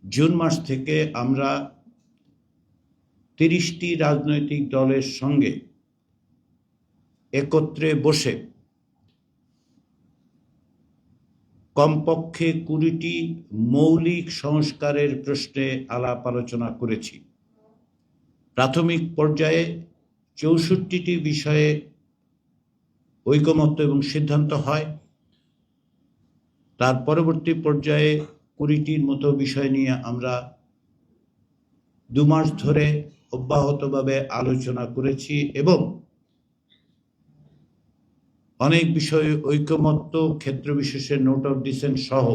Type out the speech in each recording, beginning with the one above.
June মাস থেকে আমরা 30টি রাজনৈতিক দলের সঙ্গে একত্রে বসে কমপক্ষে 20টি মৌলিক সংস্কারের প্রশ্নে আলাপ আলোচনা করেছি। প্রাথমিক পর্যায়ে 64টি বিষয়ে ঐকমত্য এবং সিদ্ধান্ত হয়। তার পরবর্তী পর্যায়ে 20টির মতো বিষয় নিয়ে আমরা 2 মাস ধরে অব্যাহতভাবে আলোচনা করেছি এবং অনেক বিষয়ে ঐকমত্য, ক্ষেত্র বিশেষে নোট অফ ডিসেন্ট সহ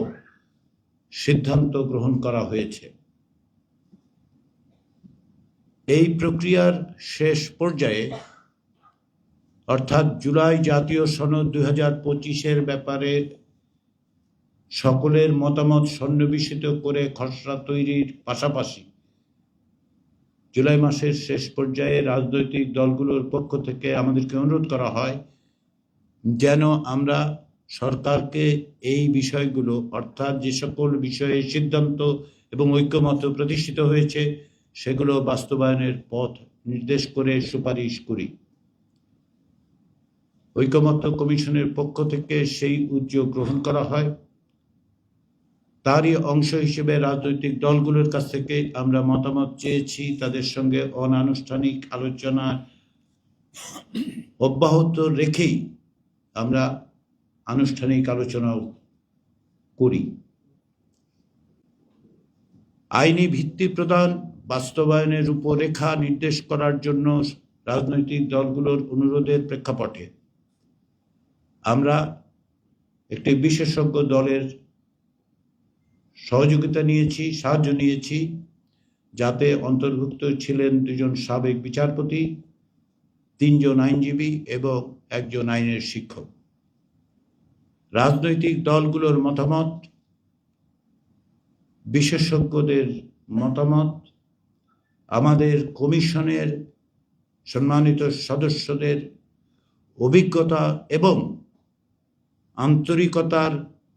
সিদ্ধান্ত গ্রহণ করা হয়েছে। এই প্রক্রিয়ার শেষ পর্যায়ে অর্থাৎ জুলাই জাতীয় সনদ 2025-এর ব্যাপারে সকলের মতামত সন্নিবেশিত করে খসড়া তৈরির পাশাপাশি জুলাই মাসের শেষ পর্যায়ে রাজনৈতিক দলগুলোর পক্ষ থেকে আমাদেরকে অনুরোধ করা হয় যেন আমরা সরকারকে এই বিষয়গুলো অর্থাৎ যে সকল বিষয়ে সিদ্ধান্ত এবং ঐকমত্য প্রতিষ্ঠিত হয়েছে সেগুলো বাস্তবায়নের পথ নির্দেশ করে সুপারিশ করি। ঐকমত্য কমিশনের পক্ষ থেকে সেই উদ্যোগ গ্রহণ করা হয়। তারই অংশ হিসেবে রাজনৈতিক দলগুলোর কাছ থেকে আমরা মতামত চেয়েছি। তাদের সঙ্গে অনানুষ্ঠানিক আলোচনা অব্যাহত রেখেই আমরা আনুষ্ঠানিক আলোচনাও করি। আইনি ভিত্তি প্রদান, বাস্তবায়নের রূপরেখা নির্দেশ করার জন্য রাজনৈতিক দলগুলোর অনুরোধের প্রেক্ষাপটে আমরা একটি বিশেষজ্ঞ দলের সাহায্য নিয়েছি, যাতে অন্তর্ভুক্ত ছিলেন 2 জন সাবেক বিচারপতি, 3 জন আইনজীবী এবং 1 জন আইনের শিক্ষক। রাজনৈতিক দলগুলোর মতামত, বিশেষজ্ঞদের মতামত, আমাদের কমিশনের সম্মানিত সদস্যদের অভিজ্ঞতা এবং আন্তরিকতার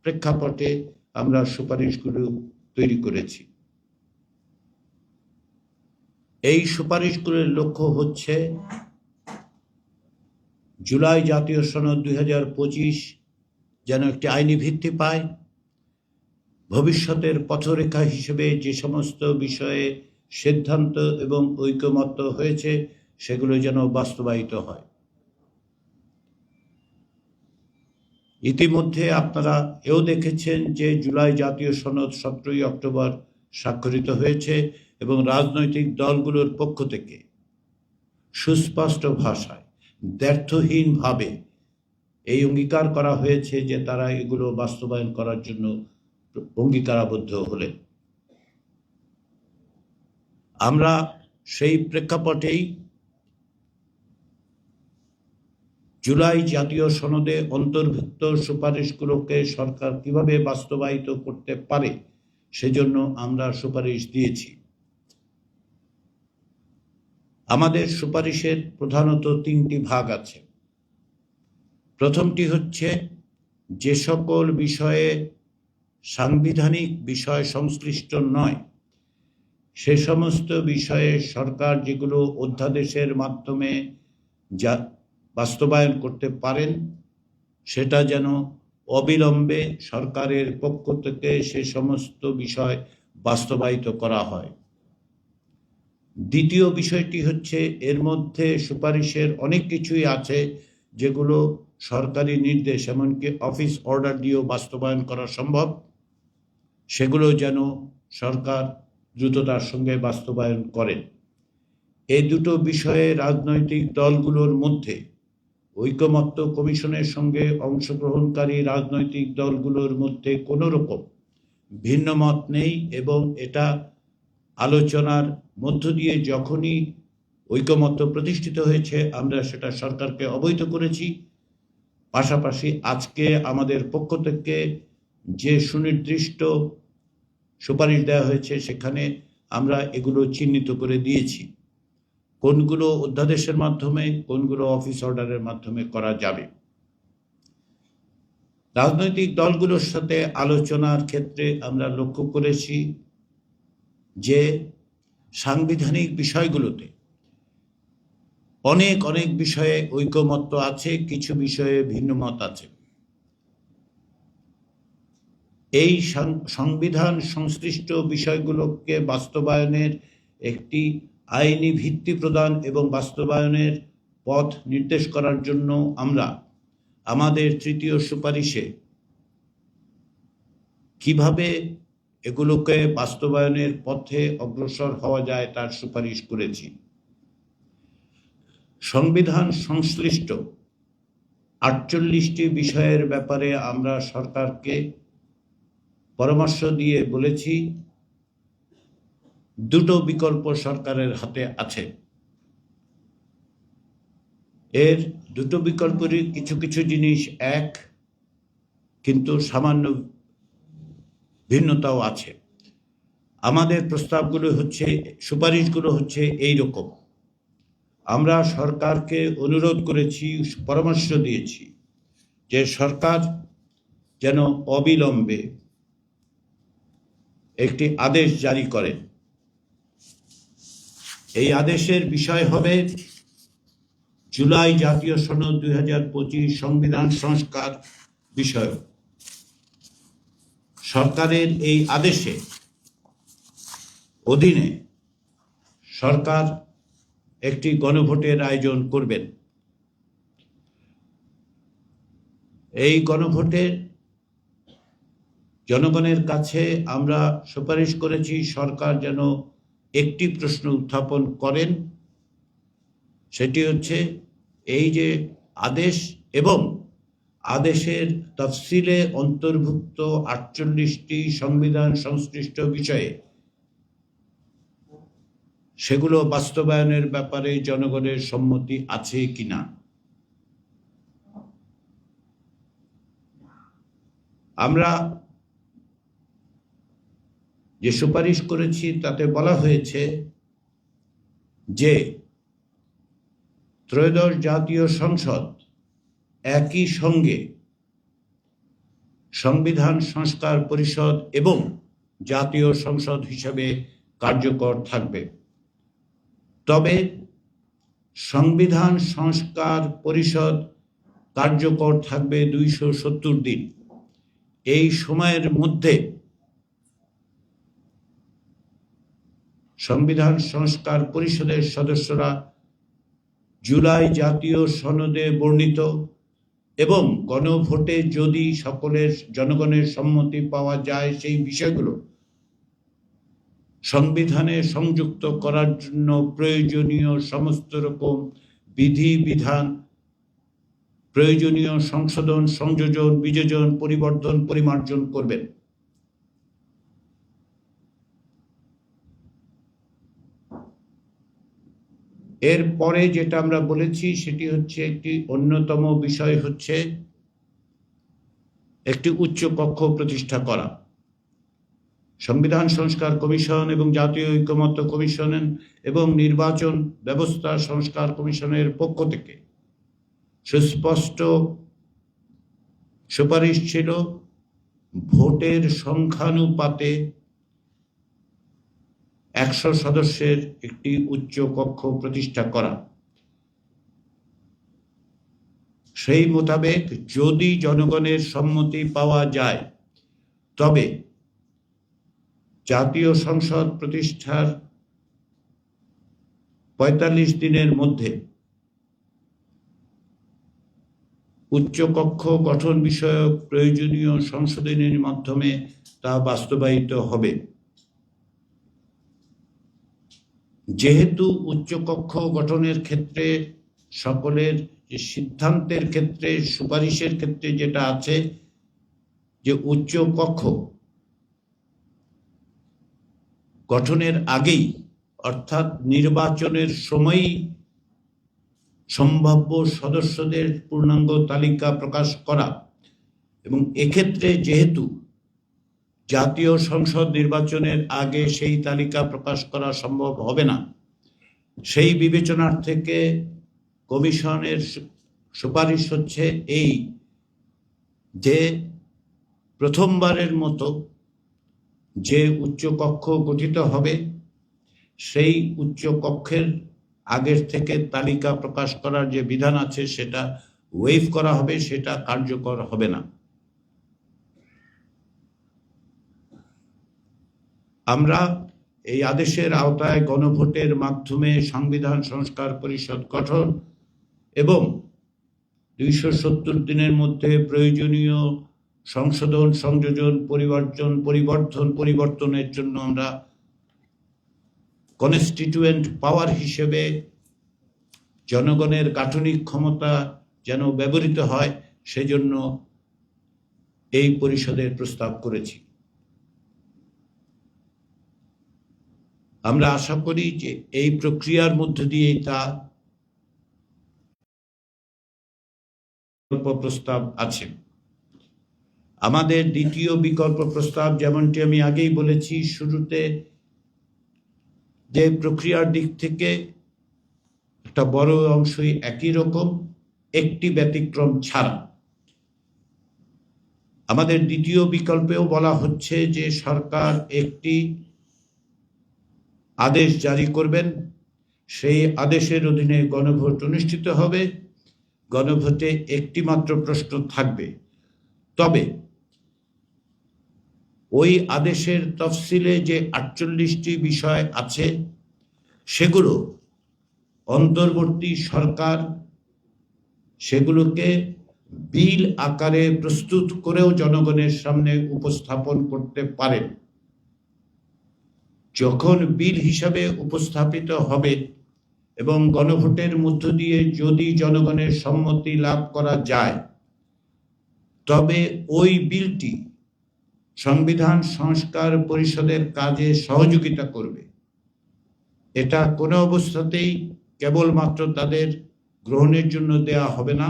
প্রেক্ষাপটে আমরা সুপারিশগুলো তৈরি করেছি। এই সুপারিশগুলোর লক্ষ্য হচ্ছে জুলাই জাতীয় সনদ 2025 যেন একটি আইনি ভিত্তি পায়, ভবিষ্যতের পথরেখা হিসেবে যে সমস্ত বিষয়ে সিদ্ধান্ত এবং ঐকমত্য হয়েছে সেগুলো যেন বাস্তবায়িত হয়। ইতিমধ্যে আপনারা এও দেখেছেন যে জুলাই জাতীয় সনদ 17 অক্টোবর স্বাক্ষরিত হয়েছে এবং রাজনৈতিক দলগুলোর পক্ষ থেকে সুস্পষ্ট ভাষায় দ্ব্যর্থহীনভাবে এই অঙ্গীকার করা হয়েছে যে তারা এগুলো বাস্তবায়ন করার জন্য অঙ্গীকারাবদ্ধ হলেন। আমরা সেই প্রেক্ষাপটেই জুলাই জাতীয় সনদে অন্তর্ভুক্ত সুপারিশগুলোকে সরকার কিভাবে বাস্তবায়িত করতে পারে সেজন্য আমরা সুপারিশ দিয়েছি। আমাদের সুপারিশের প্রধানত 3টি ভাগ আছে। প্রথমটি হচ্ছে যে সকল বিষয়ে সাংবিধানিক বিষয় সংশ্লিষ্ট নয় সে সমস্ত বিষয়ে সরকার যেগুলো অধ্যাদেশের মাধ্যমে যা বাস্তবায়ন করতে পারেন সেটা যেন অবিলম্বে সরকারের পক্ষ থেকে সে সমস্ত বিষয় বাস্তবায়িত করা হয়। দ্বিতীয় বিষয়টি হচ্ছে এর মধ্যে সুপারিশের অনেক কিছুই আছে যেগুলো সরকারি নির্দেশ এমনকি অফিস অর্ডার দিয়েও বাস্তবায়ন করা সম্ভব, সেগুলো যেন সরকার দ্রুততার সঙ্গে বাস্তবায়ন করেন। এই দুটো বিষয়ে রাজনৈতিক দলগুলোর মধ্যে ঐকমত্য কমিশনের সঙ্গে অংশগ্রহণকারী রাজনৈতিক দলগুলোর মধ্যে কোনো রকম ভিন্ন মত নেই এবং এটা আলোচনার মধ্য দিয়ে যখনই ঐকমত্য প্রতিষ্ঠিত হয়েছে আমরা সেটা সরকারকে অবহিত করেছি। পাশাপাশি আজকে আমাদের পক্ষ থেকে যে সুনির্দিষ্ট সুপারিশ দেওয়া হয়েছে সেখানে আমরা এগুলো চিহ্নিত করে দিয়েছি, কোনগুলো অধ্যাদেশের মাধ্যমে, কোনগুলো অফিস অর্ডারের মাধ্যমে করা যাবে। রাজনৈতিক দলগুলোর সাথে আলোচনার ক্ষেত্রে আমরা লক্ষ্য করেছি যে সাংবিধানিক বিষয়গুলোতে অনেক বিষয়ে ঐকমত্য আছে, কিছু বিষয়ে ভিন্নমত আছে। এই সংবিধান সংশ্লিষ্ট বিষয়গুলোকে বাস্তবায়নের একটি আইনি ভিত্তি প্রদান এবং বাস্তবায়নের পথ নির্দেশ করার জন্য আমরা আমাদের তৃতীয় সুপারিশে কিভাবে এগুলোকে বাস্তবায়নের পথে অগ্রসর হওয়া যায় তার সুপারিশ করেছি। সংবিধান সংশ্লিষ্ট 48টি বিষয়ের ব্যাপারে আমরা সরকারকে পরামর্শ দিয়ে বলেছি দুটো বিকল্প সরকারের হাতে আছে। এর দুটো বিকল্পেরই কিছু জিনিস এক, কিন্তু সামান্য ভিন্নতাও আছে। আমাদের প্রস্তাবগুলো হচ্ছে, সুপারিশগুলো হচ্ছে এই রকম। আমরা সরকারকে অনুরোধ করেছি, পরামর্শ দিয়েছি যে সরকার যেন অবিলম্বে একটি আদেশ জারি করেন। এই আদেশের বিষয় হবে জুলাই জাতীয় সনদ 2025 সংবিধান সংস্কার বিষয়। সরকারের এই আদেশে অধীনে সরকার একটি গণভোটের আয়োজন করবেন। এই গণভোটের জনগণের কাছে আমরা সুপারিশ করেছি সরকার যেন একটি প্রশ্ন উত্থাপন করেন, সেটি হচ্ছে এই যে আদেশ এবং আদেশের তফসিলে অন্তর্ভুক্ত 48টি সংবিধান সংশ্লিষ্ট বিষয়ে সেগুলো বাস্তবায়নের ব্যাপারে জনগণের সম্মতি আছে কিনা। আমরা যে সুপারিশ করেছি তাতে বলা হয়েছে যে ত্রয়োদশ জাতীয় সংসদ একই সঙ্গে সংবিধান সংস্কার পরিষদ এবং জাতীয় সংসদ হিসেবে কার্যকর থাকবে। তবে সংবিধান সংস্কার পরিষদ কার্যকর থাকবে 270 দিন। এই সময়ের মধ্যে সংবিধান সংস্কার পরিষদের সদস্যরা জুলাই জাতীয় সনদে বর্ণিত এবং গণভোটে যদি সকলের জনগণের সম্মতি পাওয়া যায় সেই বিষয়গুলো সংবিধানে সংযুক্ত করার জন্য প্রয়োজনীয় সমস্ত রকম বিধিবিধান, প্রয়োজনীয় সংশোধন, সংযোজন, বিযোজন, পরিবর্তন, পরিমার্জন করবেন। এরপরে যেটা আমরা বলেছি সেটি হচ্ছে একটি অন্যতম বিষয় হচ্ছে একটি উচ্চ কক্ষ প্রতিষ্ঠা করা। সংবিধান সংস্কার কমিশন এবং জাতীয় ঐকমত্য কমিশন এবং নির্বাচন ব্যবস্থা সংস্কার কমিশনের পক্ষ থেকে সুস্পষ্ট সুপারিশ ছিল ভোটের সংখ্যানুপাতে 100 সদস্যের একটি উচ্চ কক্ষ প্রতিষ্ঠা করা। সেই মোতাবেক যদি জনগণের সম্মতি পাওয়া যায় তবে জাতীয় সংসদ প্রতিষ্ঠার 45 দিনের মধ্যে উচ্চকক্ষ গঠন বিষয়ক প্রয়োজনীয় সংশোধনের মাধ্যমে তা বাস্তবায়িত হবে। যেহেতু উচ্চকক্ষ গঠনের ক্ষেত্রে সকলের সিদ্ধান্তের ক্ষেত্রে, সুপারিশের ক্ষেত্রে যেটা আছে যে উচ্চকক্ষ গঠনের আগেই অর্থাৎ নির্বাচনের সময়ই সম্ভাব্য সদস্যদের পূর্ণাঙ্গ তালিকা প্রকাশ করা, এবং এক্ষেত্রে যেহেতু জাতীয় সংসদ নির্বাচনের আগে সেই তালিকা প্রকাশ করা সম্ভব হবে না, সেই বিবেচনার থেকে কমিশনের সুপারিশ হচ্ছে এই যে প্রথমবারের মতো যে উচ্চকক্ষ গঠিত হবে সেই উচ্চকক্ষের আগের থেকে তালিকা প্রকাশ করার যে বিধান আছে সেটা ওয়েভ করা হবে, সেটা কার্যকর হবে না। আমরা এই আদেশের আওতায় গণভোটের মাধ্যমে সংবিধান সংস্কার পরিষদ গঠন এবং 270 দিনের মধ্যে প্রয়োজনীয় সংশোধন, সংযোজন, পরিবর্তনের জন্য আমরা কনস্টিটিউয়েন্ট পাওয়ার হিসেবে জনগণের গাঠনিক ক্ষমতা যেন ব্যবহৃত হয় সেজন্য এই পরিষদের প্রস্তাব করেছি। আমরা আশা করি যে এই প্রক্রিয়ার মধ্য দিয়ে তা প্রস্তাব আছে। আমাদের দ্বিতীয় বিকল্প প্রস্তাব, যেমনটি আমি আগেই বলেছি শুরুতে, যে প্রক্রিয়ার দিক থেকে একটা বড় অংশই একই রকম, একটি ব্যতিক্রম ছাড়া। আমাদের দ্বিতীয় বিকল্পেও বলা হচ্ছে যে সরকার একটি আদেশ জারি করবেন, সেই আদেশের অধীনে গণভোট অনুষ্ঠিত হবে। গণভোটে একটি মাত্র প্রশ্ন থাকবে, তবে ওই আদেশের তফসিলে যে 48টি বিষয় আছে সেগুলো অন্তর্বর্তী সরকার সেগুলোকে বিল আকারে প্রস্তুত করেও জনগণের সামনে উপস্থাপন করতে পারেন। যখন বিল হিসাবে উপস্থাপিত হবে এবং গণভোটের মধ্য দিয়ে যদি জনগণের সম্মতি লাভ করা যায়, তবে ওই বিলটি সংবিধান সংস্কার পরিষদের কাজে সহযোগিতা করবে। এটা কোনো অবস্থাতেই কেবলমাত্র তাদের গ্রহণের জন্য দেয়া হবে না,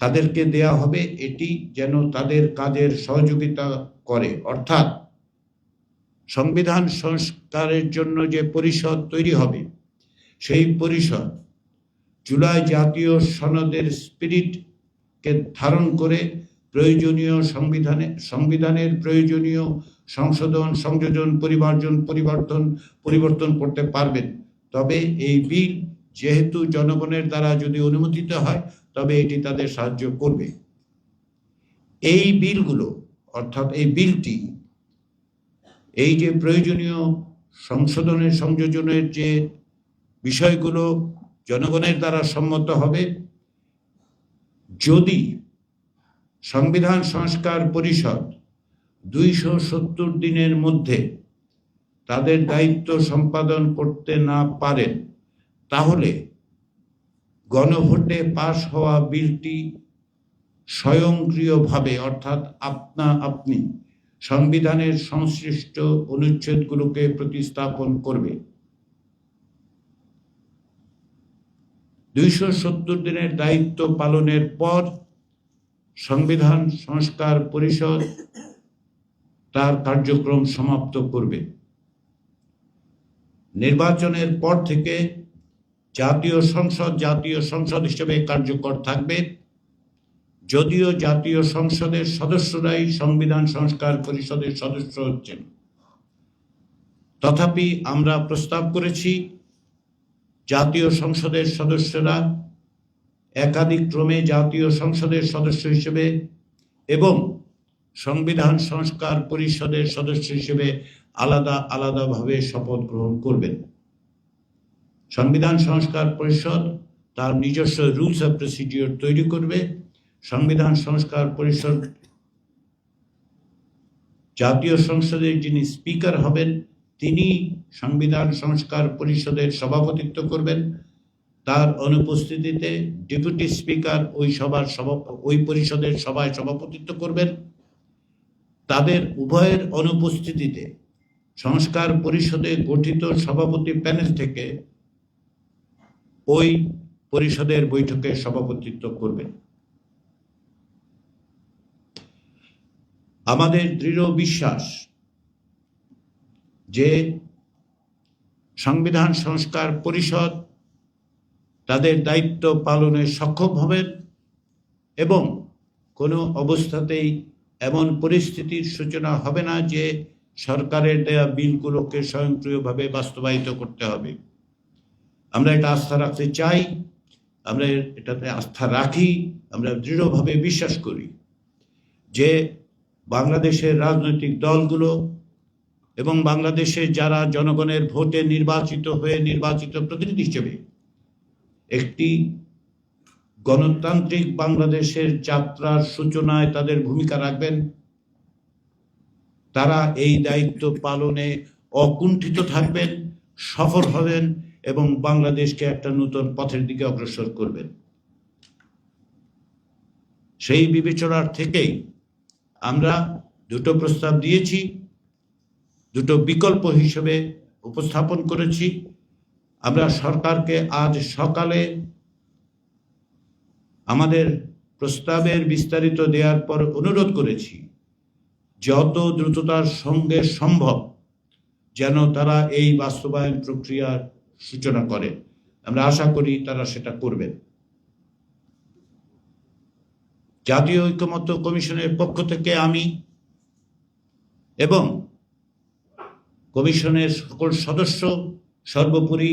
তাদেরকে দেয়া হবে এটি যেন তাদের কাজের সহযোগিতা করে। অর্থাৎ সংবিধান সংস্কারের জন্য যে পরিষদ তৈরি হবে, সেই পরিষদ জুলাই জাতীয় সনদের স্পিরিটকে ধারণ করে প্রয়োজনীয় সংবিধানের প্রয়োজনীয় সংশোধন, সংযোজন, পরিবর্তন করতে পারবেন। তবে এই বিল যেহেতু জনগণের দ্বারা যদি অনুমোদিত হয়, তবে এটি তাদের সাহায্য করবে। এই বিলগুলো, অর্থাৎ এই বিলটি, এই যে প্রয়োজনীয় সংশোধনের, সংযোজনের যে বিষয়গুলো জনগণের দ্বারা সম্মত হবে, যদি সংবিধান সংস্কার পরিষদ 270 দিনের মধ্যে তাদের দায়িত্ব সম্পাদন করতে না পারেন, তাহলে গণভোটে পাশ হওয়া বিলটি স্বয়ংক্রিয়ভাবে, অর্থাৎ আপনি সংবিধানের সংশ্লিষ্ট অনুচ্ছেদগুলোকে প্রতিস্থাপন করবে। 270 দিনের দায়িত্ব পালনের পর সংবিধান সংস্কার পরিষদ তার কার্যক্রম সমাপ্ত করবে। নির্বাচনের পর থেকে জাতীয় সংসদ হিসেবে কার্যকর থাকবে, যদিও জাতীয় সংসদের সদস্যরাই সংবিধান সংস্কার পরিষদের সদস্য হচ্ছেন। তথাপি আমরা প্রস্তাব করেছি জাতীয় সংসদের সদস্যরা একাধিক ক্রমে জাতীয় সংসদের সদস্য হিসেবে এবং সংবিধান সংস্কার পরিষদের সদস্য হিসেবে আলাদাভাবে শপথ গ্রহণ করবেন। সংবিধান সংস্কার পরিষদ তার নিজস্ব রুলস অফ প্রসিডিওর তৈরি করবে। সংবিধান সংস্কার পরিষদ জাতীয় সংসদের যিনি স্পিকার হবেন, তিনি সংবিধান সংস্কার পরিষদের সভাপতিত্ব করবেন। তার অনুপস্থিতিতে ডেপুটি স্পিকার ওই পরিষদের সভায় সভাপতিত্ব করবেন। তাদের উভয়ের অনুপস্থিতিতে সংস্কার পরিষদে গঠিত সভাপতি প্যানেল থেকে ওই পরিষদের বৈঠকে সভাপতিত্ব করবেন। আমাদের দৃঢ় বিশ্বাস যে সংবিধান সংস্কার পরিষদ তাদের দায়িত্ব পালনে সক্ষম হবেন এবং কোনো অবস্থাতেই এমন পরিস্থিতির সূচনা হবে না যে সরকারের দেয়া বিলগুলোকে স্বয়ংক্রিয়ভাবে বাস্তবায়িত করতে হবে। আমরা এটা আস্থা রাখতে চাই, আমরা এটাতে আস্থা রাখি, আমরা দৃঢ়ভাবে বিশ্বাস করি যে বাংলাদেশের রাজনৈতিক দলগুলো এবং বাংলাদেশে যারা জনগণের ভোটে নির্বাচিত প্রতিনিধি হিসেবে একটি গণতান্ত্রিক বাংলাদেশের যাত্রার সূচনায় তাদের ভূমিকা রাখবেন, তারা এই দায়িত্ব পালনে অকুণ্ঠিত থাকবেন, সফল হবেন এবং বাংলাদেশকে একটা নতুন পথের দিকে অগ্রসর করবেন। সেই বিবেচনার থেকেই আমরা দুটো প্রস্তাব দিয়েছি, দুটো বিকল্প হিসেবে উপস্থাপন করেছি। আমরা সরকারকে আজ সকালে আমাদের প্রস্তাবের বিস্তারিত দেওয়ার পর অনুরোধ করেছি যত দ্রুততার সঙ্গে সম্ভব যেন তারা এই বাস্তবায়ন প্রক্রিয়ার সূচনা করে। আমরা আশা করি তারা সেটা করবেন। জাতীয় ঐকমত্য কমিশনের পক্ষ থেকে আমি এবং কমিশনের সকল সদস্য, সর্বোপরি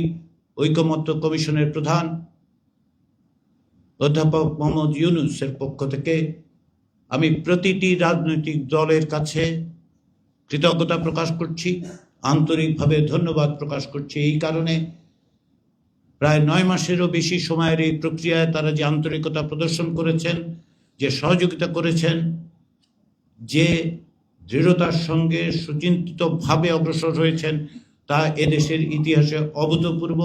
ঐকমত্য কমিশনের প্রধান অধ্যাপক মোহাম্মদ ইউনূসের পক্ষ থেকে আমি প্রতিটি রাজনৈতিক দলের কাছে কৃতজ্ঞতা প্রকাশ করছি, আন্তরিকভাবে ধন্যবাদ প্রকাশ করছি। এই কারণে প্রায় 9 মাসেরও বেশি সময়ের এই প্রক্রিয়ায় তারা যে আন্তরিকতা প্রদর্শন করেছেন, যে সহযোগিতা করেছেন, যে দৃঢ়তার সঙ্গে সুচিন্তিতভাবে অগ্রসর হয়েছেন, তা এদেশের ইতিহাসে অভূতপূর্ব,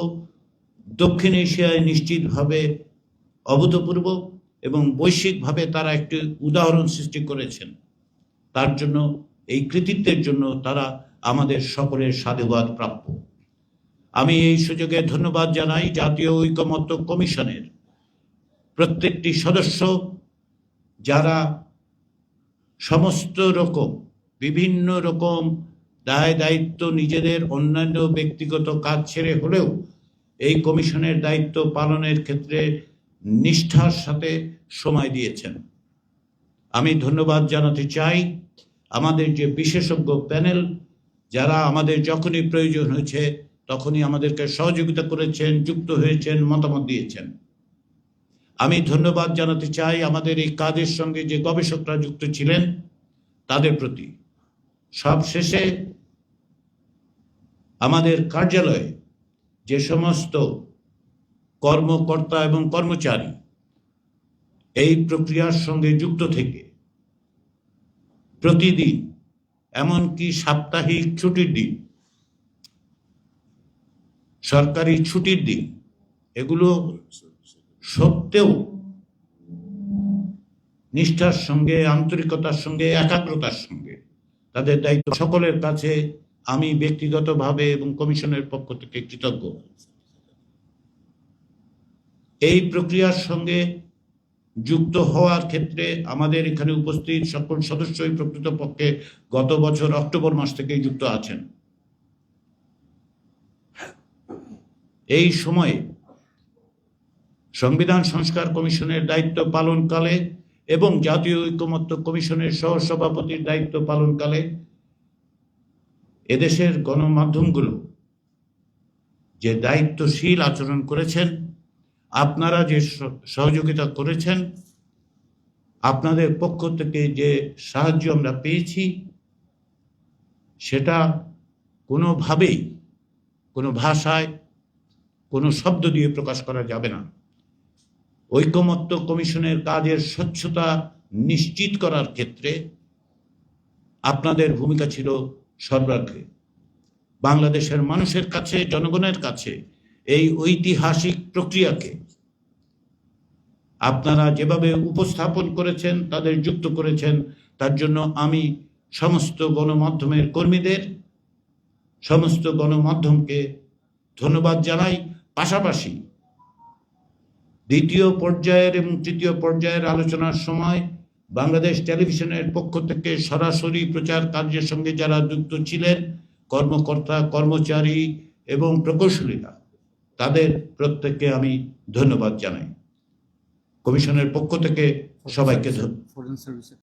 দক্ষিণ এশিয়ায় নিশ্চিতভাবে অভূতপূর্ব এবং বৈশ্বিকভাবে তারা একটি উদাহরণ সৃষ্টি করেছেন। তার জন্য, এই কৃতিত্বের জন্য তারা আমাদের সকলের সাধুবাদ প্রাপ্য। আমি এই সুযোগে ধন্যবাদ জানাই জাতীয় ঐকমত্য কমিশনের প্রত্যেকটি সদস্য, যারা সমস্ত রকম বিভিন্ন রকম দায় দায়িত্ব নিজেদের অন্যান্য ব্যক্তিগত কাজ ছেড়ে হলেও এই কমিশনের দায়িত্ব পালনের ক্ষেত্রে নিষ্ঠার সাথে সময় দিয়েছেন। আমি ধন্যবাদ জানাতে চাই আমাদের যে বিশেষজ্ঞ প্যানেল, যারা আমাদের যখনই প্রয়োজন হয়েছে তখনই আমাদেরকে সহযোগিতা করেছেন, যুক্ত হয়েছেন, মতামত দিয়েছেন। আমি ধন্যবাদ জানাতে চাই আমাদের এই কাজের সঙ্গে যে গবেষকরা যুক্ত ছিলেন তাদের প্রতি। সবশেষে আমাদের কার্যালয়ে যে সমস্ত কর্মকর্তা এবং কর্মচারী এই প্রক্রিয়ার সঙ্গে যুক্ত থেকে প্রতিদিন, এমনকি সাপ্তাহিক ছুটির দিন, সরকারি ছুটির দিন, এগুলো সত্ত্বেও নিষ্ঠার সঙ্গে, আন্তরিকতার সঙ্গে, একাগ্রতার সঙ্গে তাদের দায়িত্ব, সকলের কাছে আমি ব্যক্তিগতভাবে এবং কমিশনের পক্ষ থেকে কৃতজ্ঞ। এই প্রক্রিয়ার সঙ্গে যুক্ত হওয়ার ক্ষেত্রে আমাদের এখানে উপস্থিত সকল সদস্যই প্রকৃতপক্ষে গত বছর অক্টোবর মাস থেকেই যুক্ত আছেন। এই সময়ে সংবিধান সংস্কার কমিশনের দায়িত্ব পালনকালে এবং জাতীয় ঐকমত্য কমিশনের সহসভাপতির দায়িত্ব পালনকালে এদেশের গণমাধ্যমগুলো যে দায়িত্বশীল আচরণ করেছেন, আপনারা যে সহযোগিতা করেছেন, আপনাদের পক্ষ থেকে যে সাহায্য আমরা পেয়েছি, সেটা কোনোভাবেই, কোনো ভাষায়, কোনো শব্দ দিয়ে প্রকাশ করা যাবে না। ঐকমত্য কমিশনের কাজের স্বচ্ছতা নিশ্চিত করার ক্ষেত্রে আপনাদের ভূমিকা ছিল সর্বাগ্রে। বাংলাদেশের মানুষের কাছে, জনগণের কাছে এই ঐতিহাসিক প্রক্রিয়াকে আপনারা যেভাবে উপস্থাপন করেছেন, তাদের যুক্ত করেছেন, তার জন্য আমি সমস্ত গণমাধ্যমের কর্মীদের, সমস্ত গণমাধ্যমকে ধন্যবাদ জানাই। পাশাপাশি দ্বিতীয় পর্যায়ের এবং তৃতীয় পর্যায়ের আলোচনার সময় বাংলাদেশ টেলিভিশনের পক্ষ থেকে সরাসরি প্রচার কার্যের সঙ্গে যারা যুক্ত ছিলেন, কর্মকর্তা, কর্মচারী এবং প্রকৌশলীরা, তাদের প্রত্যেককে আমি ধন্যবাদ জানাই। কমিশনের পক্ষ থেকে সবাইকে ধন্যবাদ।